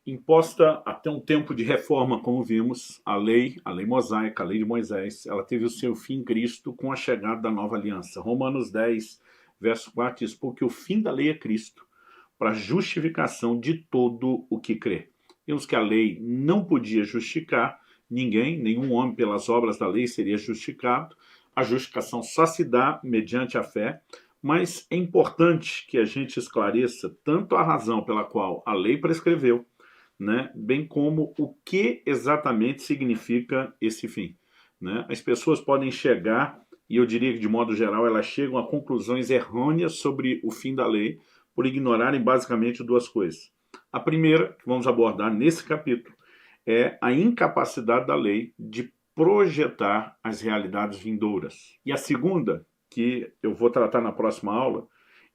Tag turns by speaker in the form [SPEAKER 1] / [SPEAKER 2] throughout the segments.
[SPEAKER 1] Imposta até um tempo de reforma, como vimos, a lei mosaica, a lei de Moisés, ela teve o seu fim em Cristo com a chegada da nova aliança. Romanos 10, verso 4 diz, porque o fim da lei é Cristo, para a justificação de todo o que crê. Vimos que a lei não podia justificar ninguém, nenhum homem pelas obras da lei seria justificado. A justificação só se dá mediante a fé, mas é importante que a gente esclareça tanto a razão pela qual a lei prescreveu, né, bem como o que exatamente significa esse fim. Né? As pessoas podem chegar, e eu diria que de modo geral elas chegam a conclusões errôneas sobre o fim da lei, por ignorarem basicamente duas coisas. A primeira, que vamos abordar nesse capítulo, é a incapacidade da lei de projetar as realidades vindouras. E a segunda, que eu vou tratar na próxima aula,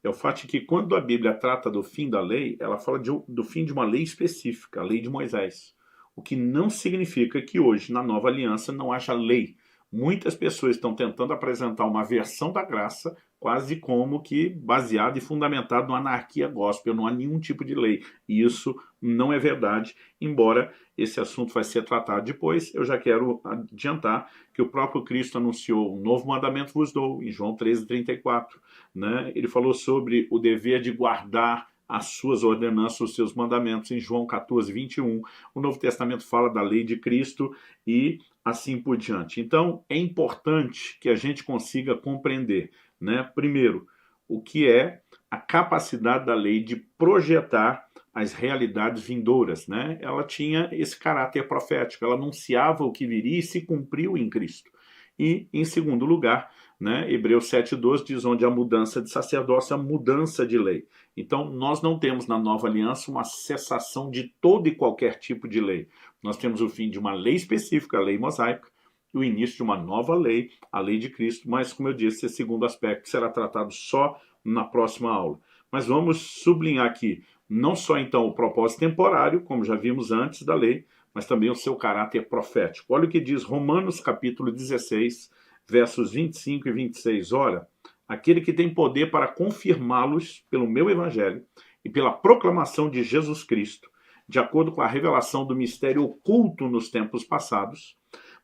[SPEAKER 1] é o fato de que quando a Bíblia trata do fim da lei, ela fala do fim de uma lei específica, a lei de Moisés. O que não significa que hoje, na nova aliança, não haja lei. Muitas pessoas estão tentando apresentar uma versão da graça quase como que baseado e fundamentado na anarquia gospel, não há nenhum tipo de lei. E isso não é verdade, embora esse assunto vai ser tratado depois. Eu já quero adiantar que o próprio Cristo anunciou um novo mandamento vos dou, em João 13:34. Né? Ele falou sobre o dever de guardar as suas ordenanças, os seus mandamentos, em João 14:21. O Novo Testamento fala da lei de Cristo e assim por diante. Então, é importante que a gente consiga compreender, né? Primeiro, o que é a capacidade da lei de projetar as realidades vindouras, né? Ela tinha esse caráter profético, ela anunciava o que viria e se cumpriu em Cristo. E, em segundo lugar, né, Hebreus 7:12 diz onde a mudança de sacerdócio, a mudança de lei. Então, nós não temos na nova aliança uma cessação de todo e qualquer tipo de lei. Nós temos o fim de uma lei específica, a lei mosaica, e o início de uma nova lei, a lei de Cristo, mas, como eu disse, esse segundo aspecto será tratado só na próxima aula. Mas vamos sublinhar aqui, não só então o propósito temporário, como já vimos antes da lei, mas também o seu caráter profético. Olha o que diz Romanos capítulo 16, versos 25 e 26. Ora, aquele que tem poder para confirmá-los pelo meu evangelho e pela proclamação de Jesus Cristo, de acordo com a revelação do mistério oculto nos tempos passados,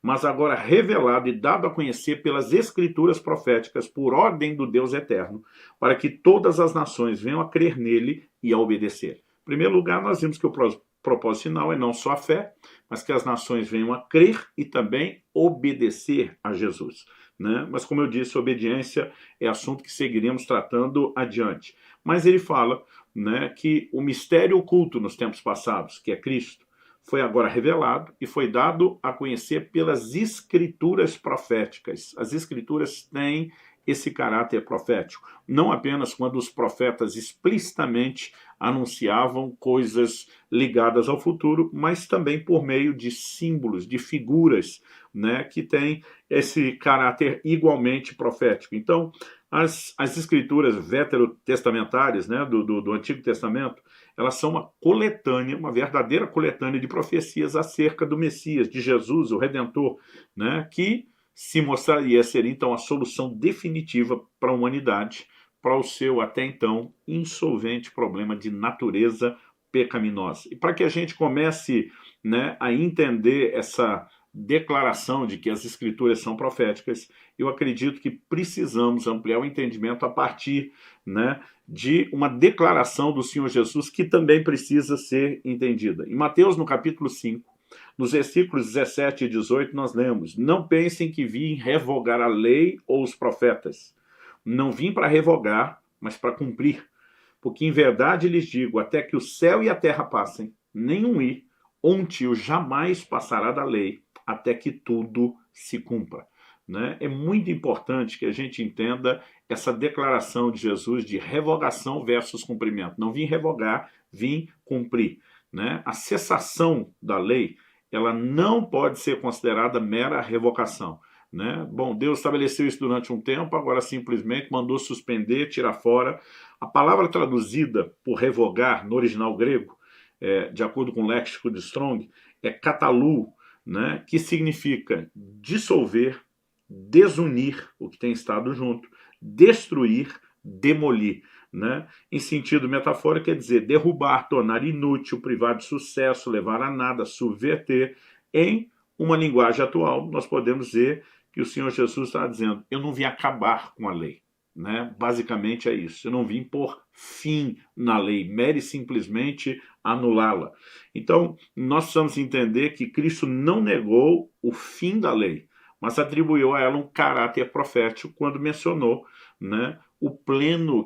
[SPEAKER 1] mas agora revelado e dado a conhecer pelas escrituras proféticas por ordem do Deus eterno, para que todas as nações venham a crer nele e a obedecer. Em primeiro lugar, nós vimos que o propósito final é não só a fé, mas que as nações venham a crer e também obedecer a Jesus. Né? Mas, como eu disse, obediência é assunto que seguiremos tratando adiante. Mas ele fala, né, que o mistério oculto nos tempos passados, que é Cristo, foi agora revelado e foi dado a conhecer pelas escrituras proféticas. As escrituras têm esse caráter profético, não apenas quando os profetas explicitamente anunciavam coisas ligadas ao futuro, mas também por meio de símbolos, de figuras, né, que têm esse caráter igualmente profético. Então, as escrituras veterotestamentárias, né, do Antigo Testamento, elas são uma coletânea, uma verdadeira coletânea de profecias acerca do Messias, de Jesus, o Redentor, né, que se mostraria ser então a solução definitiva para a humanidade, para o seu até então insolvente problema de natureza pecaminosa. E para que a gente comece, né, a entender essa declaração de que as escrituras são proféticas, eu acredito que precisamos ampliar o entendimento a partir, né, de uma declaração do Senhor Jesus que também precisa ser entendida. Em Mateus, no capítulo 5, nos versículos 17 e 18, nós lemos: não pensem que vim revogar a lei ou os profetas. Não vim para revogar, mas para cumprir. Porque em verdade lhes digo, até que o céu e a terra passem, nenhum i ou um tio jamais passará da lei, até que tudo se cumpra. Né? É muito importante que a gente entenda essa declaração de Jesus de revogação versus cumprimento. Não vim revogar, vim cumprir. Né? A cessação da lei, ela não pode ser considerada mera revocação. Né? Bom, Deus estabeleceu isso durante um tempo, agora simplesmente mandou suspender, tirar fora. A palavra traduzida por revogar no original grego, de acordo com o léxico de Strong, é katalou, né? Que significa dissolver, desunir o que tem estado junto, destruir, demolir. né? Em sentido metafórico, quer dizer derrubar, tornar inútil, privar de sucesso, levar a nada, subverter. Em uma linguagem atual, nós podemos dizer que o Senhor Jesus está dizendo: eu não vim acabar com a lei. Né? Basicamente é isso. Eu não vim pôr fim na lei, mere simplesmente anulá-la. Então, nós precisamos entender que Cristo não negou o fim da lei, mas atribuiu a ela um caráter profético quando mencionou, né,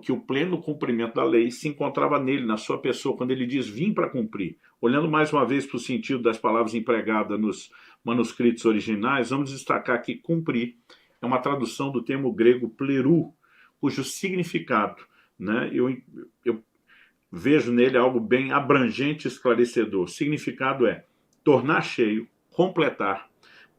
[SPEAKER 1] que o pleno cumprimento da lei se encontrava nele, na sua pessoa, quando ele diz vim para cumprir. Olhando mais uma vez para o sentido das palavras empregadas nos manuscritos originais, vamos destacar aqui cumprir é uma tradução do termo grego plerou, cujo significado, né, eu vejo nele algo bem abrangente e esclarecedor. O significado é tornar cheio, completar,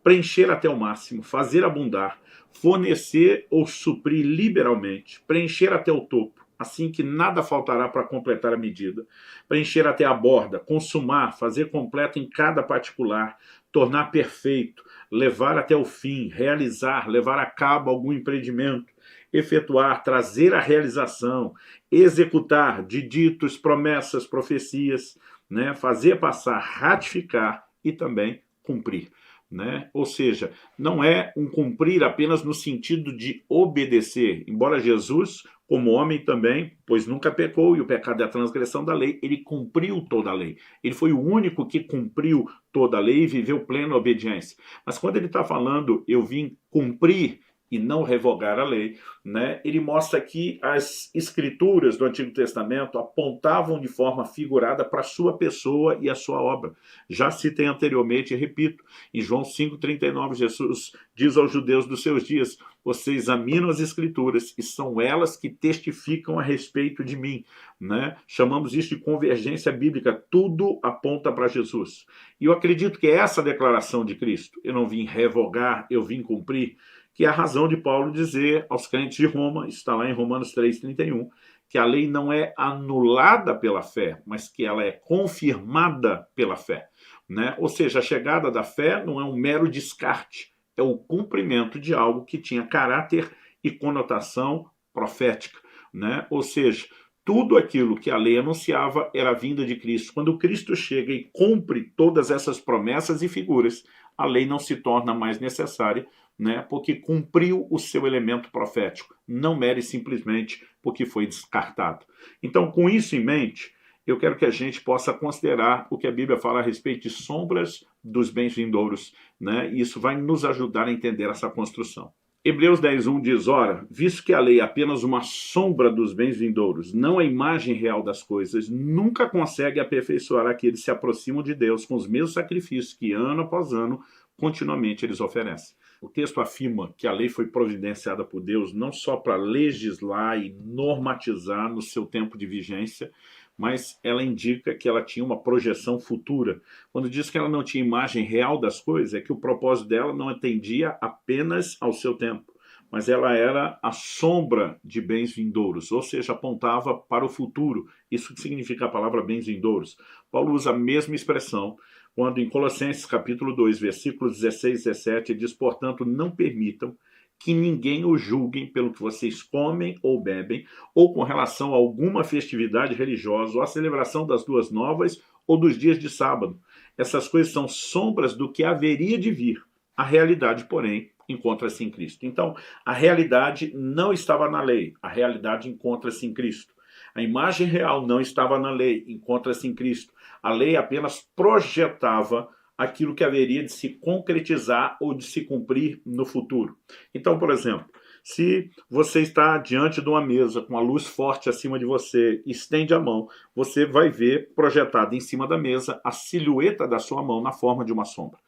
[SPEAKER 1] preencher até o máximo, fazer abundar, fornecer ou suprir liberalmente, preencher até o topo, assim que nada faltará para completar a medida, preencher até a borda, consumar, fazer completo em cada particular, tornar perfeito, levar até o fim, realizar, levar a cabo algum empreendimento, efetuar, trazer a realização, executar de ditos, promessas, profecias, né? Fazer passar, ratificar e também cumprir. Né? Ou seja, não é um cumprir apenas no sentido de obedecer, embora Jesus, como homem também, pois nunca pecou e o pecado é a transgressão da lei, ele cumpriu toda a lei. Ele foi o único que cumpriu toda a lei e viveu plena obediência. Mas quando ele está falando, eu vim cumprir e não revogar a lei, né? Ele mostra que as escrituras do Antigo Testamento apontavam de forma figurada para a sua pessoa e a sua obra. Já citei anteriormente e repito, em João 5,39, Jesus diz aos judeus dos seus dias: vocês examinam as escrituras e são elas que testificam a respeito de mim. Né? Chamamos isso de convergência bíblica, tudo aponta para Jesus. E eu acredito que essa declaração de Cristo, eu não vim revogar, eu vim cumprir, que é a razão de Paulo dizer aos crentes de Roma, isso está lá em Romanos 3,31, que a lei não é anulada pela fé, mas que ela é confirmada pela fé. Né? Ou seja, a chegada da fé não é um mero descarte, é o cumprimento de algo que tinha caráter e conotação profética. Né? Ou seja, tudo aquilo que a lei anunciava era a vinda de Cristo. Quando Cristo chega e cumpre todas essas promessas e figuras, a lei não se torna mais necessária, né, porque cumpriu o seu elemento profético, não mere simplesmente porque foi descartado. Então, com isso em mente, eu quero que a gente possa considerar o que a Bíblia fala a respeito de sombras dos bens vindouros, né, e isso vai nos ajudar a entender essa construção. Hebreus 10:1 diz: ora, visto que a lei é apenas uma sombra dos bens vindouros, não a imagem real das coisas, nunca consegue aperfeiçoar aqueles que se aproximam de Deus com os mesmos sacrifícios que ano após ano, continuamente eles oferecem. O texto afirma que a lei foi providenciada por Deus não só para legislar e normatizar no seu tempo de vigência, mas ela indica que ela tinha uma projeção futura. Quando diz que ela não tinha imagem real das coisas, é que o propósito dela não atendia apenas ao seu tempo, mas ela era a sombra de bens vindouros, ou seja, apontava para o futuro. Isso que significa a palavra bens vindouros. Paulo usa a mesma expressão quando em Colossenses capítulo 2, versículos 16 e 17, ele diz: portanto, não permitam que ninguém os julguem pelo que vocês comem ou bebem, ou com relação a alguma festividade religiosa, ou a celebração das duas novas, ou dos dias de sábado. Essas coisas são sombras do que haveria de vir. A realidade, porém, encontra-se em Cristo. Então, a realidade não estava na lei, a realidade encontra-se em Cristo. A imagem real não estava na lei, encontra-se em Cristo. A lei apenas projetava aquilo que haveria de se concretizar ou de se cumprir no futuro. Então, por exemplo, se você está diante de uma mesa com a luz forte acima de você, estende a mão, você vai ver projetada em cima da mesa a silhueta da sua mão na forma de uma sombra.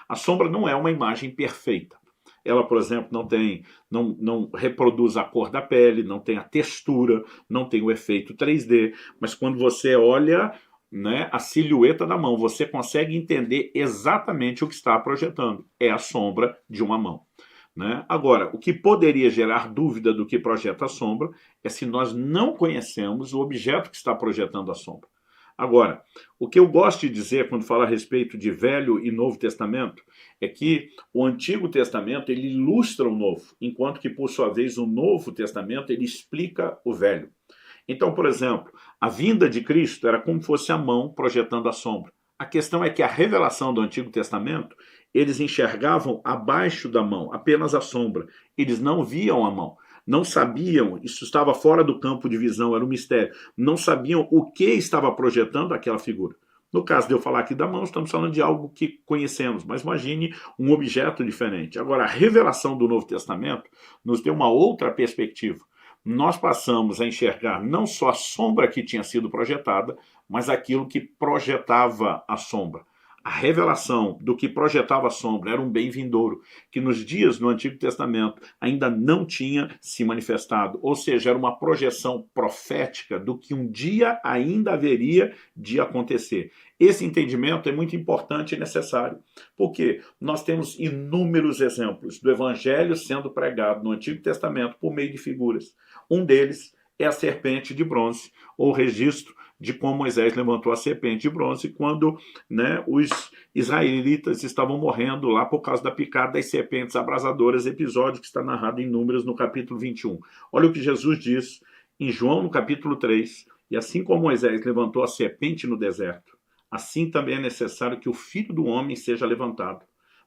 [SPEAKER 1] A sombra não é uma imagem perfeita. Ela, por exemplo, não reproduz a cor da pele, não tem a textura, não tem o efeito 3D, mas quando você olha, né, a silhueta da mão, você consegue entender exatamente o que está projetando. É a sombra de uma mão. Né? Agora, o que poderia gerar dúvida do que projeta a sombra é se nós não conhecemos o objeto que está projetando a sombra. Agora, o que eu gosto de dizer quando falo a respeito de Velho e Novo Testamento é que o Antigo Testamento ele ilustra o Novo, enquanto que, por sua vez, o Novo Testamento ele explica o Velho. Então, por exemplo, a vinda de Cristo era como se fosse a mão projetando a sombra. A questão é que a revelação do Antigo Testamento, eles enxergavam abaixo da mão, apenas a sombra. Eles não viam a mão, não sabiam, isso estava fora do campo de visão, era um mistério. Não sabiam o que estava projetando aquela figura. No caso de eu falar aqui da mão, estamos falando de algo que conhecemos, mas imagine um objeto diferente. Agora, a revelação do Novo Testamento nos deu uma outra perspectiva. Nós passamos a enxergar não só a sombra que tinha sido projetada, mas aquilo que projetava a sombra. A revelação do que projetava a sombra era um bem vindouro, que nos dias do Antigo Testamento ainda não tinha se manifestado, ou seja, era uma projeção profética do que um dia ainda haveria de acontecer. Esse entendimento é muito importante e necessário, porque nós temos inúmeros exemplos do Evangelho sendo pregado no Antigo Testamento por meio de figuras. Um deles é a serpente de bronze, ou registro de como Moisés levantou a serpente de bronze quando, né, os israelitas estavam morrendo lá por causa da picada das serpentes abrasadoras, episódio que está narrado em Números no capítulo 21. Olha o que Jesus diz em João no capítulo 3, e assim como Moisés levantou a serpente no deserto, assim também é necessário que o Filho do Homem seja levantado,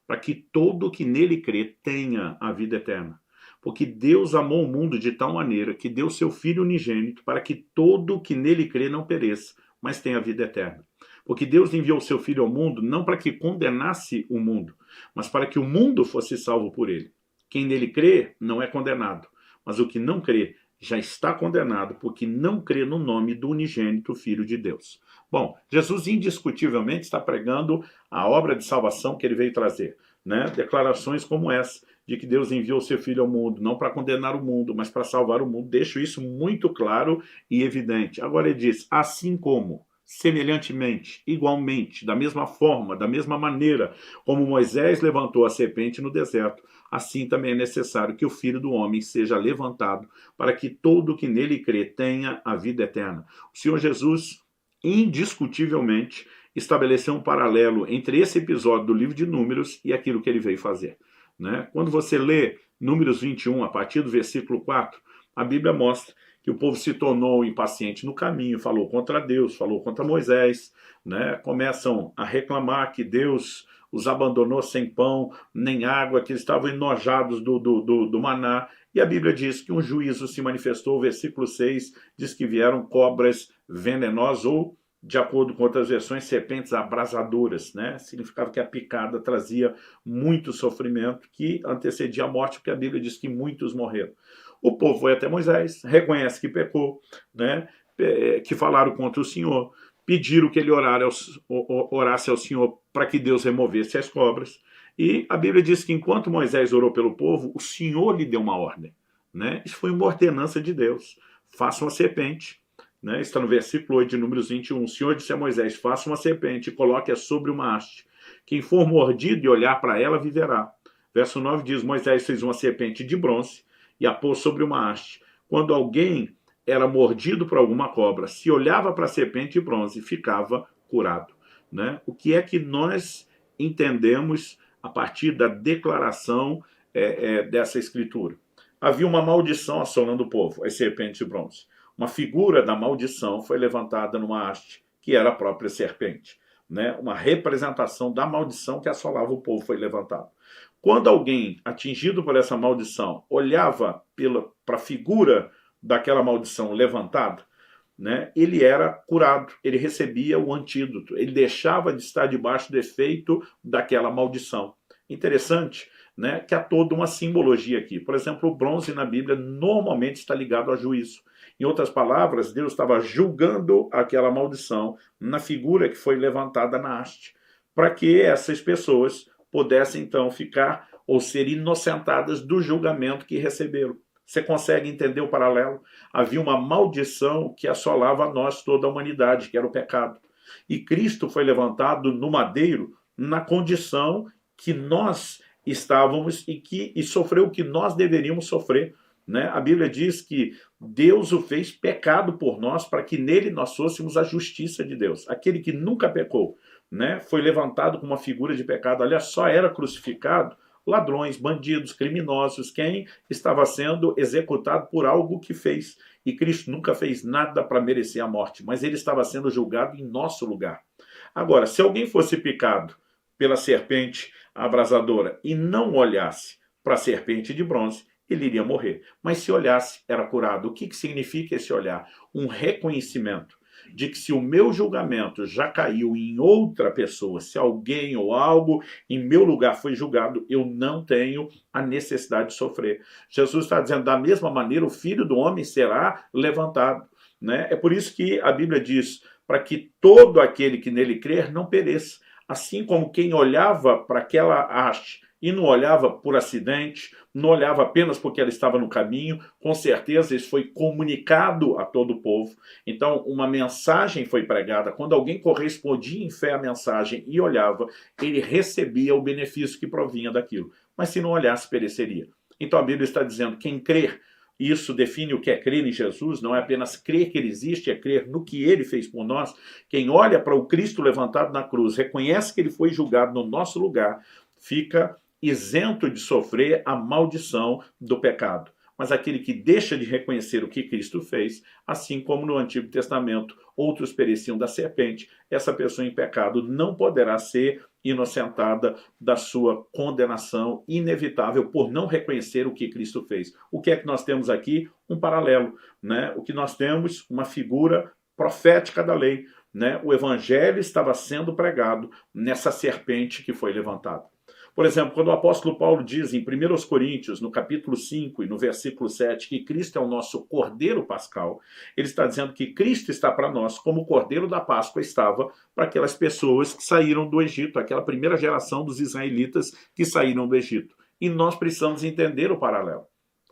[SPEAKER 1] para que todo que nele crê tenha a vida eterna. Porque Deus amou o mundo de tal maneira que deu seu Filho unigênito para que todo que nele crê não pereça, mas tenha a vida eterna. Porque Deus enviou seu Filho ao mundo não para que condenasse o mundo, mas para que o mundo fosse salvo por ele. Quem nele crê não é condenado, mas o que não crê já está condenado porque não crê no nome do unigênito Filho de Deus. Bom, Jesus indiscutivelmente está pregando a obra de salvação que ele veio trazer, né? Declarações como essa, de que Deus enviou seu Filho ao mundo, não para condenar o mundo, mas para salvar o mundo. Deixo isso muito claro e evidente. Agora ele diz, assim como, semelhantemente, igualmente, da mesma forma, da mesma maneira, como Moisés levantou a serpente no deserto, assim também é necessário que o Filho do Homem seja levantado, para que todo que nele crê tenha a vida eterna. O Senhor Jesus, indiscutivelmente, estabeleceu um paralelo entre esse episódio do livro de Números e aquilo que ele veio fazer. Né? Quando você lê Números 21, a partir do versículo 4, a Bíblia mostra que o povo se tornou impaciente no caminho, falou contra Deus, falou contra Moisés, né? Começam a reclamar que Deus os abandonou sem pão, nem água, que eles estavam enojados do maná. E a Bíblia diz que um juízo se manifestou, o versículo 6 diz que vieram cobras venenosas ou, de acordo com outras versões, serpentes abrasadoras, né? Significava que a picada trazia muito sofrimento que antecedia a morte, porque a Bíblia diz que muitos morreram. O povo foi até Moisés, reconhece que pecou, né? Que falaram contra o Senhor, pediram que ele orasse ao Senhor para que Deus removesse as cobras. E a Bíblia diz que enquanto Moisés orou pelo povo, o Senhor lhe deu uma ordem, né? Isso foi uma ordenança de Deus. Faça uma serpente. Né? Está no versículo 8 de Números 21. O Senhor disse a Moisés, faça uma serpente e coloque-a sobre uma haste. Quem for mordido e olhar para ela, viverá. Verso 9 diz, Moisés fez uma serpente de bronze e a pôs sobre uma haste. Quando alguém era mordido por alguma cobra, se olhava para a serpente de bronze, ficava curado. Né? O que é que nós entendemos a partir da declaração dessa escritura? Havia uma maldição assolando o povo, as serpentes de bronze. Uma figura da maldição foi levantada numa haste, que era a própria serpente. Né? Uma representação da maldição que assolava o povo foi levantada. Quando alguém atingido por essa maldição olhava para a figura daquela maldição levantada, né, ele era curado, ele recebia o antídoto, ele deixava de estar debaixo do efeito daquela maldição. Interessante, né, que há toda uma simbologia aqui. Por exemplo, o bronze na Bíblia normalmente está ligado a juízo. Em outras palavras, Deus estava julgando aquela maldição na figura que foi levantada na haste, para que essas pessoas pudessem então ficar ou ser inocentadas do julgamento que receberam. Você consegue entender o paralelo? Havia uma maldição que assolava a nós, toda a humanidade, que era o pecado. E Cristo foi levantado no madeiro na condição que nós estávamos e sofreu o que nós deveríamos sofrer. Né? A Bíblia diz que Deus o fez pecado por nós para que nele nós fôssemos a justiça de Deus. Aquele que nunca pecou, né, foi levantado com uma figura de pecado. Aliás, só era crucificado ladrões, bandidos, criminosos, quem estava sendo executado por algo que fez. E Cristo nunca fez nada para merecer a morte, mas ele estava sendo julgado em nosso lugar. Agora, se alguém fosse picado pela serpente abrasadora e não olhasse para a serpente de bronze, ele iria morrer. Mas se olhasse, era curado. O que significa esse olhar? Um reconhecimento de que se o meu julgamento já caiu em outra pessoa, se alguém ou algo em meu lugar foi julgado, eu não tenho a necessidade de sofrer. Jesus está dizendo, da mesma maneira, o Filho do Homem será levantado. Né? É por isso que a Bíblia diz, para que todo aquele que nele crer não pereça. Assim como quem olhava para aquela haste e não olhava por acidente, não olhava apenas porque ela estava no caminho, com certeza isso foi comunicado a todo o povo. Então, uma mensagem foi pregada. Quando alguém correspondia em fé à mensagem e olhava, ele recebia o benefício que provinha daquilo. Mas se não olhasse, pereceria. Então a Bíblia está dizendo, quem crer, isso define o que é crer em Jesus, não é apenas crer que ele existe, é crer no que ele fez por nós. Quem olha para o Cristo levantado na cruz, reconhece que ele foi julgado no nosso lugar, fica isento de sofrer a maldição do pecado. Mas aquele que deixa de reconhecer o que Cristo fez, assim como no Antigo Testamento outros pereciam da serpente, essa pessoa em pecado não poderá ser inocentada da sua condenação inevitável por não reconhecer o que Cristo fez. O que é que nós temos aqui? Um paralelo, né? O que nós temos? Uma figura profética da lei, né? O evangelho estava sendo pregado nessa serpente que foi levantada. Por exemplo, quando o apóstolo Paulo diz em 1 Coríntios, no capítulo 5 e no versículo 7, que Cristo é o nosso Cordeiro Pascal, ele está dizendo que Cristo está para nós como o Cordeiro da Páscoa estava para aquelas pessoas que saíram do Egito, aquela primeira geração dos israelitas que saíram do Egito. E nós precisamos entender o paralelo.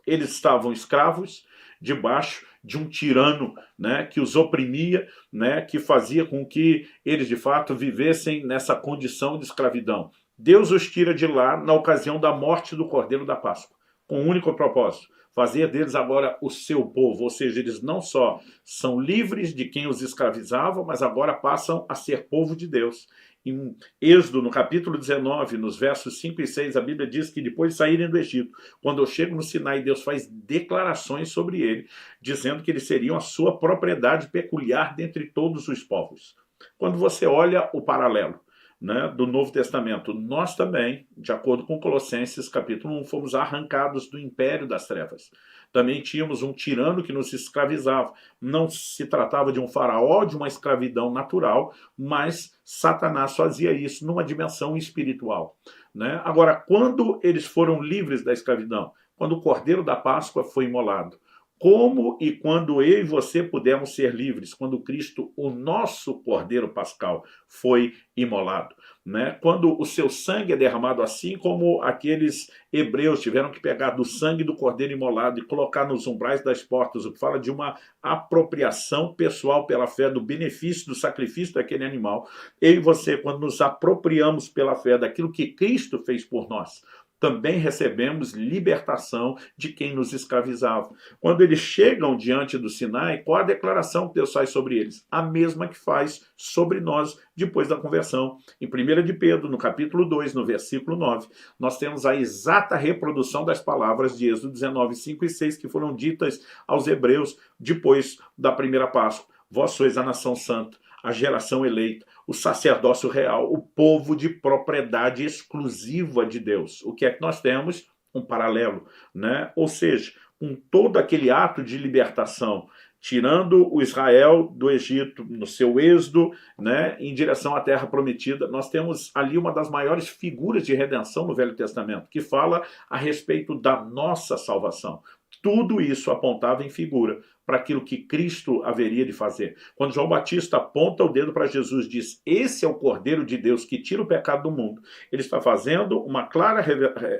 [SPEAKER 1] Eles estavam escravos debaixo de um tirano, né, que os oprimia, né, que fazia com que eles de fato vivessem nessa condição de escravidão. Deus os tira de lá na ocasião da morte do Cordeiro da Páscoa, com um único propósito, fazer deles agora o seu povo, ou seja, eles não só são livres de quem os escravizava, mas agora passam a ser povo de Deus. Em Êxodo, no capítulo 19, nos versos 5 e 6, a Bíblia diz que depois de saírem do Egito, quando eu chego no Sinai, Deus faz declarações sobre ele, dizendo que eles seriam a sua propriedade peculiar dentre todos os povos. Quando você olha o paralelo, né, do Novo Testamento, nós também, de acordo com Colossenses capítulo 1, fomos arrancados do império das trevas. Também tínhamos um tirano que nos escravizava. Não se tratava de um faraó, de uma escravidão natural, mas Satanás fazia isso numa dimensão espiritual. Né? Agora, quando eles foram livres da escravidão? Quando o Cordeiro da Páscoa foi imolado. Como e quando eu e você pudemos ser livres? Quando Cristo, o nosso Cordeiro Pascal, foi imolado. Né? Quando o seu sangue é derramado, assim como aqueles hebreus tiveram que pegar do sangue do Cordeiro imolado e colocar nos umbrais das portas, o que fala de uma apropriação pessoal pela fé do benefício do sacrifício daquele animal. Eu e você, quando nos apropriamos pela fé daquilo que Cristo fez por nós, também recebemos libertação de quem nos escravizava. Quando eles chegam diante do Sinai, qual a declaração que Deus faz sobre eles? A mesma que faz sobre nós depois da conversão. Em 1 de Pedro, no capítulo 2, no versículo 9, nós temos a exata reprodução das palavras de Êxodo 19, 5 e 6, que foram ditas aos hebreus depois da primeira Páscoa. Vós sois a nação santa, a geração eleita, o sacerdócio real, o povo de propriedade exclusiva de Deus. O que é que nós temos? Um paralelo, né? Ou seja, com todo aquele ato de libertação, tirando o Israel do Egito no seu êxodo, né, em direção à terra prometida, nós temos ali uma das maiores figuras de redenção no Velho Testamento, que fala a respeito da nossa salvação. Tudo isso apontava em figura para aquilo que Cristo haveria de fazer. Quando João Batista aponta o dedo para Jesus e diz, esse é o Cordeiro de Deus que tira o pecado do mundo, ele está fazendo uma clara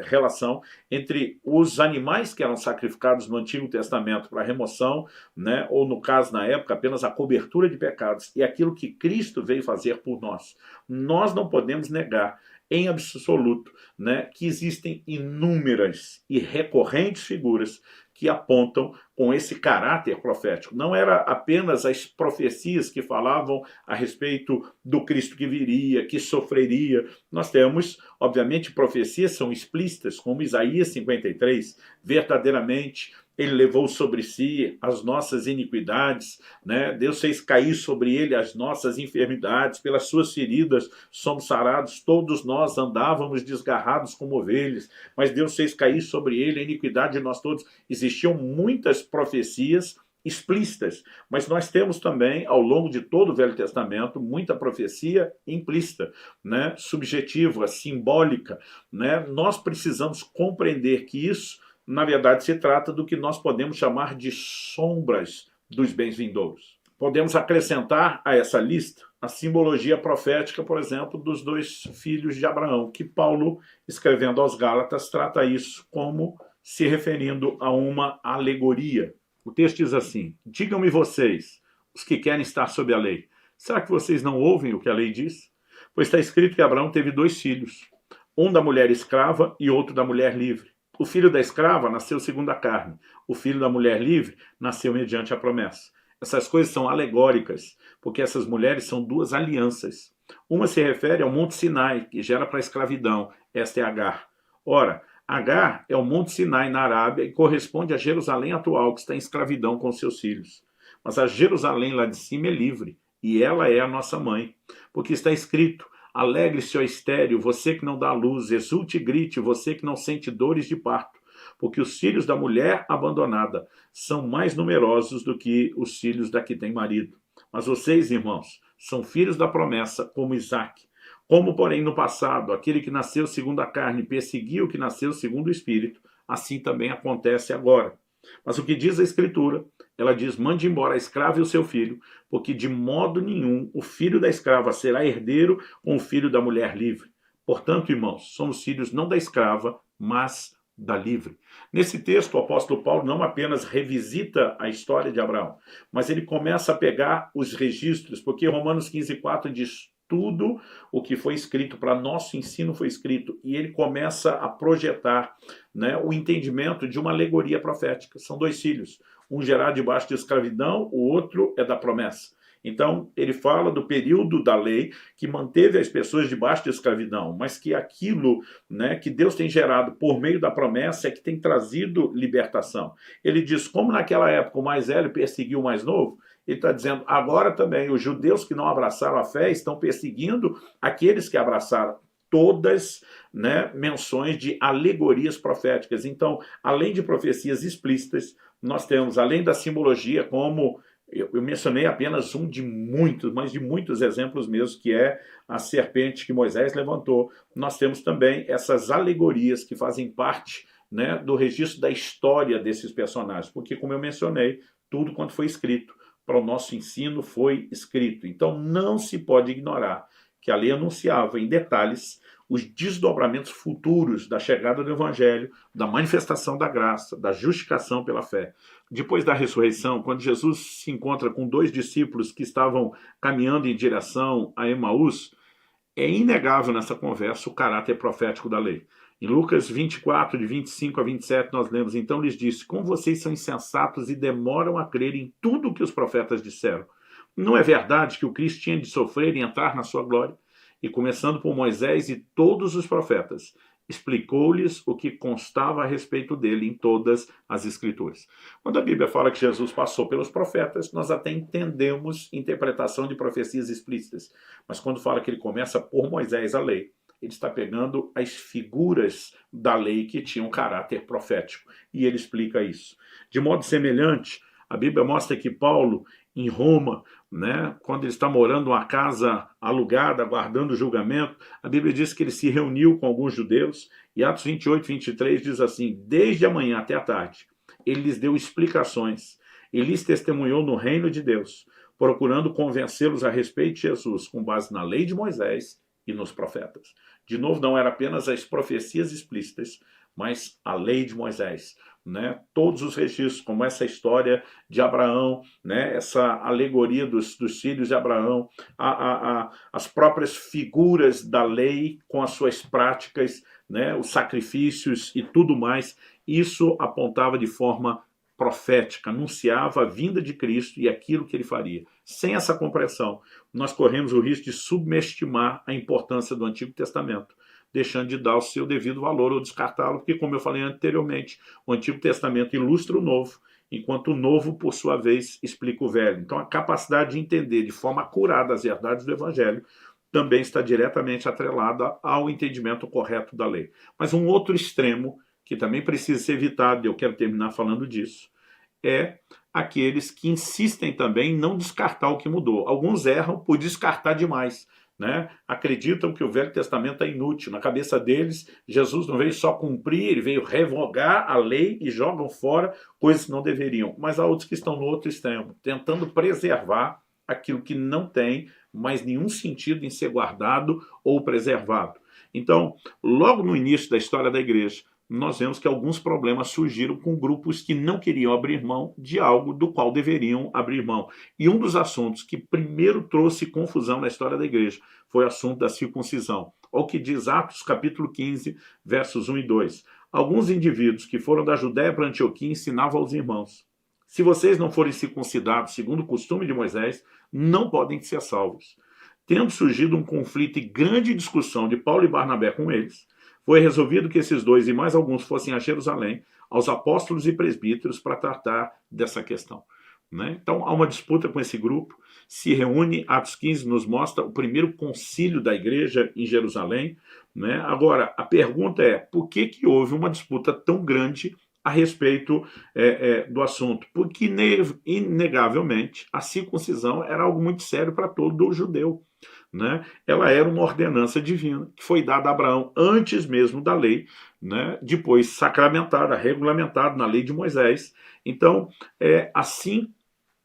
[SPEAKER 1] relação entre os animais que eram sacrificados no Antigo Testamento para remoção, né, ou no caso, na época, apenas a cobertura de pecados, e aquilo que Cristo veio fazer por nós. Nós não podemos negar em absoluto, né, que existem inúmeras e recorrentes figuras que apontam com esse caráter profético. Não era apenas as profecias que falavam a respeito do Cristo que viria, que sofreria. Nós temos, obviamente, profecias são explícitas, como Isaías 53, verdadeiramente ele levou sobre si as nossas iniquidades, né? Deus fez cair sobre ele as nossas enfermidades, pelas suas feridas somos sarados, todos nós andávamos desgarrados como ovelhas, mas Deus fez cair sobre ele a iniquidade de nós todos. Existiam muitas profecias explícitas, mas nós temos também, ao longo de todo o Velho Testamento, muita profecia implícita, né? Subjetiva, simbólica, né? Nós precisamos compreender que isso, na verdade, se trata do que nós podemos chamar de sombras dos bens vindouros. Podemos acrescentar a essa lista a simbologia profética, por exemplo, dos dois filhos de Abraão, que Paulo, escrevendo aos Gálatas, trata isso como se referindo a uma alegoria. O texto diz assim: digam-me vocês, os que querem estar sob a lei, será que vocês não ouvem o que a lei diz? Pois está escrito que Abraão teve 2 filhos, um da mulher escrava e outro da mulher livre. O filho da escrava nasceu segundo a carne, o filho da mulher livre nasceu mediante a promessa. Essas coisas são alegóricas, porque essas mulheres são 2 alianças. Uma se refere ao Monte Sinai, que gera para a escravidão, esta é Agar. Ora, Agar é o Monte Sinai na Arábia e corresponde a Jerusalém atual, que está em escravidão com seus filhos. Mas a Jerusalém lá de cima é livre, e ela é a nossa mãe. Porque está escrito: alegre-se, ó estéril, você que não dá luz, exulte e grite, você que não sente dores de parto, porque os filhos da mulher abandonada são mais numerosos do que os filhos da que tem marido. Mas vocês, irmãos, são filhos da promessa, como Isaque. Como, porém, no passado, aquele que nasceu segundo a carne perseguiu o que nasceu segundo o Espírito, assim também acontece agora. Mas o que diz a Escritura? Ela diz: mande embora a escrava e o seu filho, porque de modo nenhum o filho da escrava será herdeiro com o filho da mulher livre. Portanto, irmãos, somos filhos não da escrava, mas da livre. Nesse texto, o apóstolo Paulo não apenas revisita a história de Abraão, mas ele começa a pegar os registros, porque Romanos 15:4 diz: tudo o que foi escrito para nosso ensino foi escrito, e ele começa a projetar, né, o entendimento de uma alegoria profética. São 2 filhos, um gerado debaixo de escravidão, o outro é da promessa. Então, ele fala do período da lei que manteve as pessoas debaixo de escravidão, mas que aquilo, né, que Deus tem gerado por meio da promessa é que tem trazido libertação. Ele diz: como naquela época o mais velho perseguiu o mais novo, ele está dizendo, agora também os judeus que não abraçaram a fé estão perseguindo aqueles que abraçaram. Todas, né, menções de alegorias proféticas. Então, além de profecias explícitas, nós temos, além da simbologia, como eu mencionei apenas um de muitos, mas de muitos exemplos mesmo, que é a serpente que Moisés levantou. Nós temos também essas alegorias que fazem parte, né, do registro da história desses personagens, porque, como eu mencionei, tudo quanto foi escrito para o nosso ensino foi escrito. Então não se pode ignorar que a lei anunciava em detalhes os desdobramentos futuros da chegada do Evangelho, da manifestação da graça, da justificação pela fé. Depois da ressurreição, quando Jesus se encontra com 2 discípulos que estavam caminhando em direção a Emaús, é inegável nessa conversa o caráter profético da lei. Em Lucas 24, de 25 a 27, nós lemos: então lhes disse, como vocês são insensatos e demoram a crer em tudo o que os profetas disseram. Não é verdade que o Cristo tinha de sofrer e entrar na sua glória? E começando por Moisés e todos os profetas, explicou-lhes o que constava a respeito dele em todas as Escrituras. Quando a Bíblia fala que Jesus passou pelos profetas, nós até entendemos interpretação de profecias explícitas. Mas quando fala que ele começa por Moisés, a lei, ele está pegando as figuras da lei que tinham um caráter profético. E ele explica isso. De modo semelhante, a Bíblia mostra que Paulo, em Roma, né, quando ele está morando em uma casa alugada, aguardando o julgamento, a Bíblia diz que ele se reuniu com alguns judeus, e Atos 28, 23 diz assim: desde a manhã até a tarde, ele lhes deu explicações, e lhes testemunhou no reino de Deus, procurando convencê-los a respeito de Jesus, com base na lei de Moisés e nos profetas. De novo, não era apenas as profecias explícitas, mas a lei de Moisés, né? Todos os registros, como essa história de Abraão, né? Essa alegoria dos filhos de Abraão, as próprias figuras da lei com as suas práticas, né? Os sacrifícios e tudo mais, isso apontava de forma profética, anunciava a vinda de Cristo e aquilo que ele faria. Sem essa compreensão, nós corremos o risco de subestimar a importância do Antigo Testamento. deixando de dar o seu devido valor ou descartá-lo, porque, como eu falei anteriormente, o Antigo Testamento ilustra o Novo, enquanto o Novo, por sua vez, explica o Velho. Então, a capacidade de entender de forma acurada as verdades do Evangelho também está diretamente atrelada ao entendimento correto da lei. Mas um outro extremo, que também precisa ser evitado, e eu quero terminar falando disso, é aqueles que insistem também em não descartar o que mudou. Alguns erram por descartar demais, né? Acreditam que o Velho Testamento é inútil. Na cabeça deles, Jesus não veio só cumprir, ele veio revogar a lei e jogam fora coisas que não deveriam. Mas há outros que estão no outro extremo, tentando preservar aquilo que não tem mais nenhum sentido em ser guardado ou preservado. Então, logo no início da história da igreja, nós vemos que alguns problemas surgiram com grupos que não queriam abrir mão de algo do qual deveriam abrir mão. E um dos assuntos que primeiro trouxe confusão na história da igreja foi o assunto da circuncisão. Olha o que diz Atos capítulo 15, versos 1 e 2. Alguns indivíduos que foram da Judéia para Antioquia ensinavam aos irmãos: se vocês não forem circuncidados segundo o costume de Moisés, não podem ser salvos. Tendo surgido um conflito e grande discussão de Paulo e Barnabé com eles, foi resolvido que esses dois e mais alguns fossem a Jerusalém, aos apóstolos e presbíteros, para tratar dessa questão. Né? Então há uma disputa com esse grupo, se reúne, Atos 15 nos mostra o primeiro concílio da igreja em Jerusalém. Né? Agora, a pergunta é, por que houve uma disputa tão grande a respeito do assunto? Porque, inegavelmente, a circuncisão era algo muito sério para todo judeu. Né? Ela era uma ordenança divina que foi dada a Abraão antes mesmo da lei, né? Depois sacramentada, regulamentada na lei de Moisés. Então, assim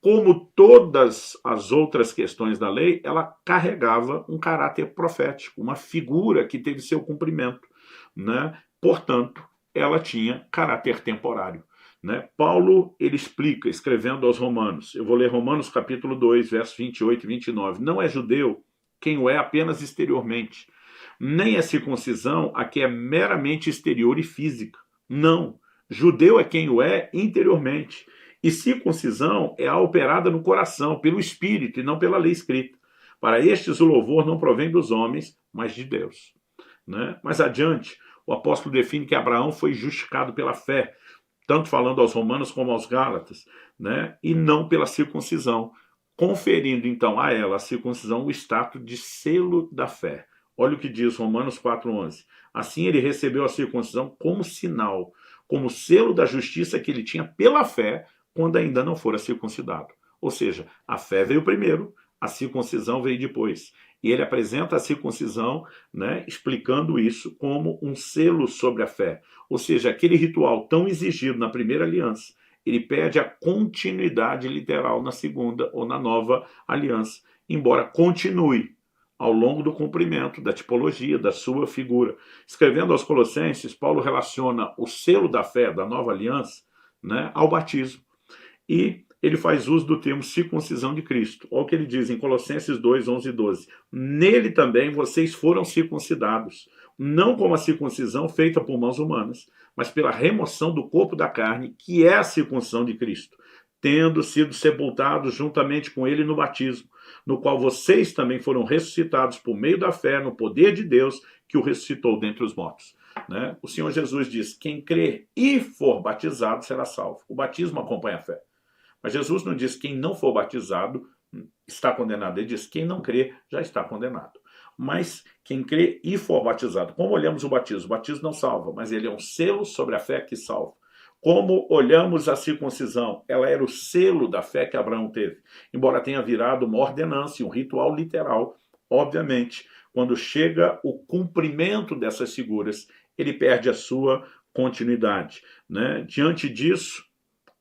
[SPEAKER 1] como todas as outras questões da lei, ela carregava um caráter profético, uma figura que teve seu cumprimento. Né? Portanto, ela tinha caráter temporário. Né? Paulo, ele explica, escrevendo aos Romanos, eu vou ler Romanos capítulo 2, versos 28 e 29, não é judeu quem o é apenas exteriormente, nem a circuncisão a que é meramente exterior e física. Não, judeu é quem o é interiormente, e circuncisão é a operada no coração, pelo Espírito e não pela lei escrita. Para estes o louvor não provém dos homens, mas de Deus. Né? Mais adiante, o apóstolo define que Abraão foi justificado pela fé, tanto falando aos romanos como aos gálatas, né? E não pela circuncisão, conferindo então a ela, a circuncisão, o status de selo da fé. Olha o que diz Romanos 4,11. Assim ele recebeu a circuncisão como sinal, como selo da justiça que ele tinha pela fé, quando ainda não fora circuncidado. Ou seja, a fé veio primeiro, a circuncisão veio depois. E ele apresenta a circuncisão, né, explicando isso como um selo sobre a fé. Ou seja, aquele ritual tão exigido na primeira aliança, ele pede a continuidade literal na segunda ou na nova aliança, embora continue ao longo do cumprimento da tipologia, da sua figura. Escrevendo aos Colossenses, Paulo relaciona o selo da fé, da nova aliança, né, ao batismo. E ele faz uso do termo circuncisão de Cristo. Olha o que ele diz em Colossenses 2, 11 e 12. Nele também vocês foram circuncidados, não como a circuncisão feita por mãos humanas, mas pela remoção do corpo da carne, que é a circuncisão de Cristo, tendo sido sepultados juntamente com ele no batismo, no qual vocês também foram ressuscitados por meio da fé no poder de Deus que o ressuscitou dentre os mortos. Né? O Senhor Jesus diz, quem crer e for batizado será salvo. O batismo acompanha a fé. Mas Jesus não diz quem não for batizado está condenado. Ele diz quem não crê já está condenado. Mas quem crê e for batizado, como olhamos o batismo não salva, mas ele é um selo sobre a fé que salva. Como olhamos a circuncisão, ela era o selo da fé que Abraão teve, embora tenha virado uma ordenança e um ritual literal. Obviamente, quando chega o cumprimento dessas figuras, ele perde a sua continuidade. Né? Diante disso,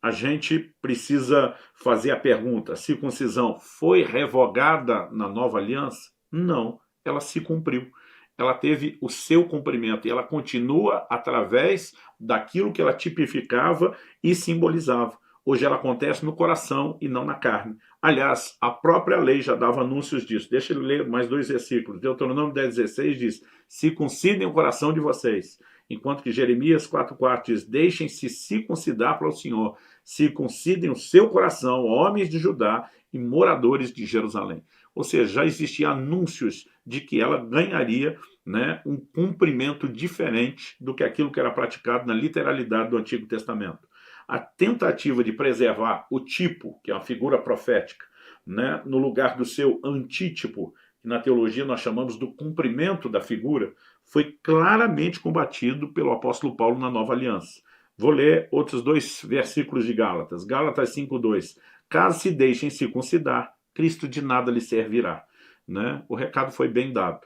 [SPEAKER 1] a gente precisa fazer a pergunta, a circuncisão foi revogada na nova aliança? Não, ela se cumpriu. Ela teve o seu cumprimento e ela continua através daquilo que ela tipificava e simbolizava. Hoje ela acontece no coração e não na carne. Aliás, a própria lei já dava anúncios disso. Deixa eu ler mais 2 versículos. Deuteronômio 10,16 diz, circuncidem o coração de vocês. Enquanto que Jeremias 4,4 diz, deixem-se circuncidar para o Senhor. Circuncidem o seu coração, homens de Judá e moradores de Jerusalém. Ou seja, já existiam anúncios de que ela ganharia, né, um cumprimento diferente do que aquilo que era praticado na literalidade do Antigo Testamento. A tentativa de preservar o tipo, que é uma figura profética, né, no lugar do seu antítipo, que na teologia nós chamamos do cumprimento da figura, foi claramente combatido pelo apóstolo Paulo na Nova Aliança. Vou ler outros 2 versículos de Gálatas. Gálatas 5:2. Caso se deixem circuncidar, Cristo de nada lhe servirá. Né? O recado foi bem dado.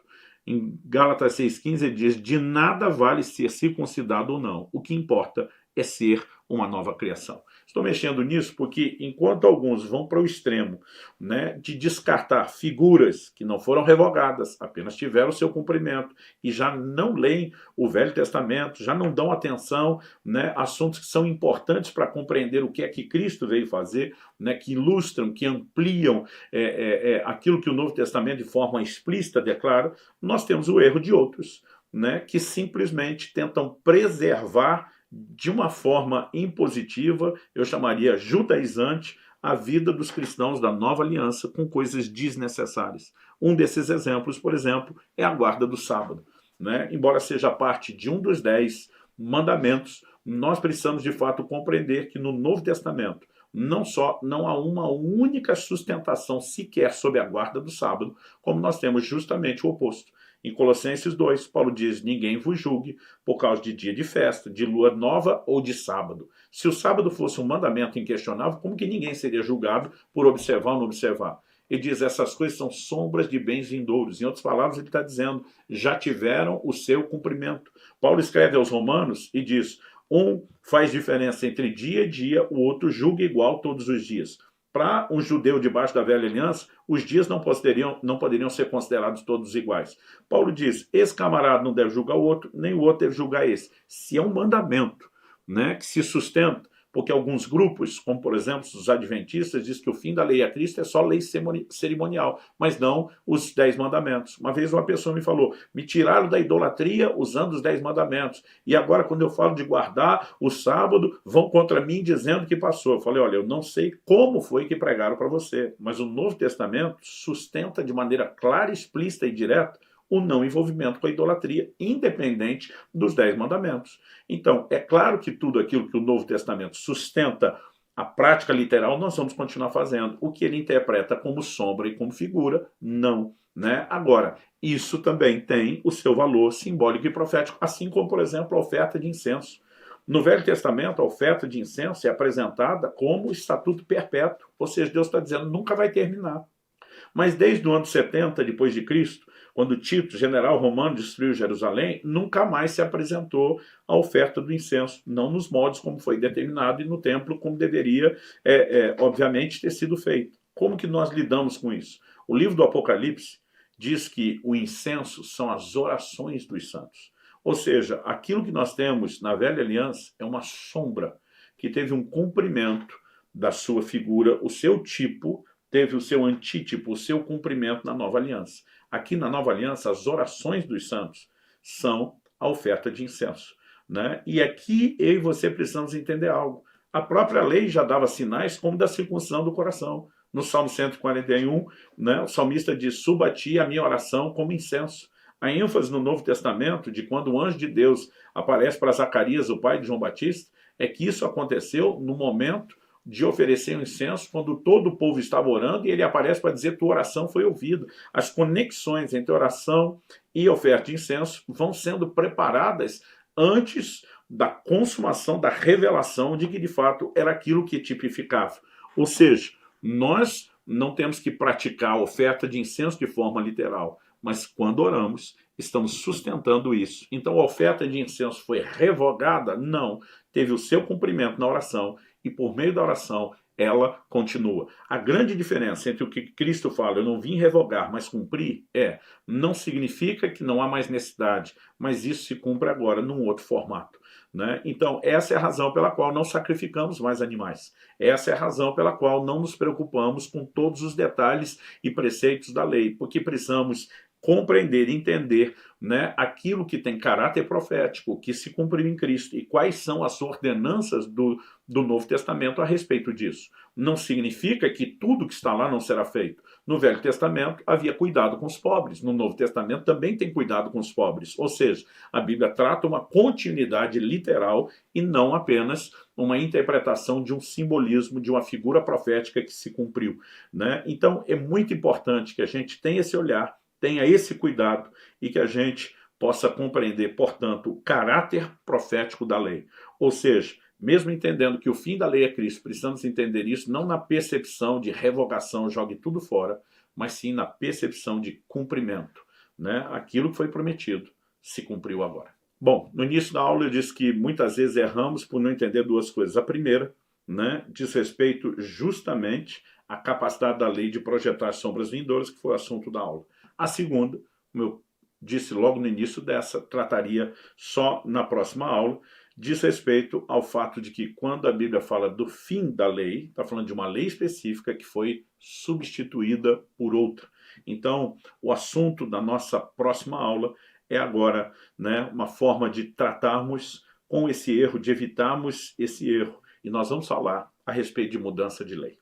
[SPEAKER 1] Em Gálatas 6:15 ele diz: de nada vale ser circuncidado ou não. O que importa é ser uma nova criação. Estou mexendo nisso porque, enquanto alguns vão para o extremo, né, de descartar figuras que não foram revogadas, apenas tiveram o seu cumprimento, e já não leem o Velho Testamento, já não dão atenção, né, a assuntos que são importantes para compreender o que é que Cristo veio fazer, né, que ilustram, que ampliam aquilo que o Novo Testamento de forma explícita declara, nós temos o erro de outros, né, que simplesmente tentam preservar de uma forma impositiva, eu chamaria judaizante, a vida dos cristãos da Nova Aliança com coisas desnecessárias. Um desses exemplos, por exemplo, é a guarda do sábado. Né? Embora seja parte de um dos 10 mandamentos, nós precisamos de fato compreender que no Novo Testamento não há uma única sustentação sequer sobre a guarda do sábado, como nós temos justamente o oposto. Em Colossenses 2, Paulo diz: ninguém vos julgue por causa de dia de festa, de lua nova ou de sábado. Se o sábado fosse um mandamento inquestionável, como que ninguém seria julgado por observar ou não observar? Ele diz: essas coisas são sombras de bens vindouros. Em outras palavras, ele está dizendo: já tiveram o seu cumprimento. Paulo escreve aos Romanos e diz: um faz diferença entre dia e dia, o outro julga igual todos os dias. Para um judeu debaixo da velha aliança, os dias não poderiam ser considerados todos iguais. Paulo diz: esse camarada não deve julgar o outro, nem o outro deve julgar esse. Se é um mandamento, né, que se sustenta, porque alguns grupos, como por exemplo os adventistas, dizem que o fim da lei a Cristo é só lei cerimonial, mas não os 10 mandamentos. Uma vez uma pessoa me falou: me tiraram da idolatria usando os 10 mandamentos, e agora quando eu falo de guardar o sábado, vão contra mim dizendo que passou. Eu falei: olha, eu não sei como foi que pregaram para você, mas o Novo Testamento sustenta de maneira clara, explícita e direta o não envolvimento com a idolatria, independente dos 10 mandamentos. Então, é claro que tudo aquilo que o Novo Testamento sustenta a prática literal, nós vamos continuar fazendo. O que ele interpreta como sombra e como figura, não. Né? Agora, isso também tem o seu valor simbólico e profético, assim como, por exemplo, a oferta de incenso. No Velho Testamento, a oferta de incenso é apresentada como estatuto perpétuo, ou seja, Deus está dizendo: nunca vai terminar. Mas desde o ano 70 depois de Cristo, quando Tito, general romano, destruiu Jerusalém, nunca mais se apresentou a oferta do incenso, não nos moldes como foi determinado e no templo como deveria, obviamente, ter sido feito. Como que nós lidamos com isso? O livro do Apocalipse diz que o incenso são as orações dos santos. Ou seja, aquilo que nós temos na velha aliança é uma sombra que teve um cumprimento da sua figura, o seu tipo teve o seu antítipo, o seu cumprimento na nova aliança. Aqui na nova aliança, as orações dos santos são a oferta de incenso. Né? E aqui eu e você precisamos entender algo. A própria lei já dava sinais como da circuncisão do coração. No Salmo 141, né, o salmista diz: suba a ti a minha oração como incenso. A ênfase no Novo Testamento de quando o anjo de Deus aparece para Zacarias, o pai de João Batista, é que isso aconteceu no momento de oferecer um incenso, quando todo o povo estava orando, e ele aparece para dizer: tua oração foi ouvida. As conexões entre oração e oferta de incenso vão sendo preparadas antes da consumação, da revelação de que de fato era aquilo que tipificava. Ou seja, nós não temos que praticar a oferta de incenso de forma literal, mas quando oramos, estamos sustentando isso. Então a oferta de incenso foi revogada? Não. Teve o seu cumprimento na oração, e por meio da oração ela continua. A grande diferença entre o que Cristo fala: eu não vim revogar, mas cumprir, não significa que não há mais necessidade, mas isso se cumpre agora num outro formato. Né? Então, essa é a razão pela qual não sacrificamos mais animais. Essa é a razão pela qual não nos preocupamos com todos os detalhes e preceitos da lei, porque precisamos compreender, entender, né, aquilo que tem caráter profético, que se cumpriu em Cristo, e quais são as ordenanças do Novo Testamento a respeito disso. não significa que tudo que está lá não será feito. No Velho Testamento havia cuidado com os pobres, no Novo Testamento também tem cuidado com os pobres. Ou seja, a Bíblia trata uma continuidade literal e não apenas uma interpretação de um simbolismo, de uma figura profética que se cumpriu, né? Então é muito importante que a gente tenha esse olhar, tenha esse cuidado e que a gente possa compreender, portanto, o caráter profético da lei. Ou seja, mesmo entendendo que o fim da lei é Cristo, precisamos entender isso não na percepção de revogação, jogue tudo fora, mas sim na percepção de cumprimento, né? Aquilo que foi prometido se cumpriu agora. Bom, no início da aula eu disse que muitas vezes erramos por não entender duas coisas. A primeira, né, diz respeito justamente à capacidade da lei de projetar as sombras vindouras, que foi o assunto da aula. A segunda, como eu disse logo no início dessa, trataria só na próxima aula, diz respeito ao fato de que quando a Bíblia fala do fim da lei, está falando de uma lei específica que foi substituída por outra. Então, o assunto da nossa próxima aula é agora, né, uma forma de tratarmos com esse erro, de evitarmos esse erro. E nós vamos falar a respeito de mudança de lei.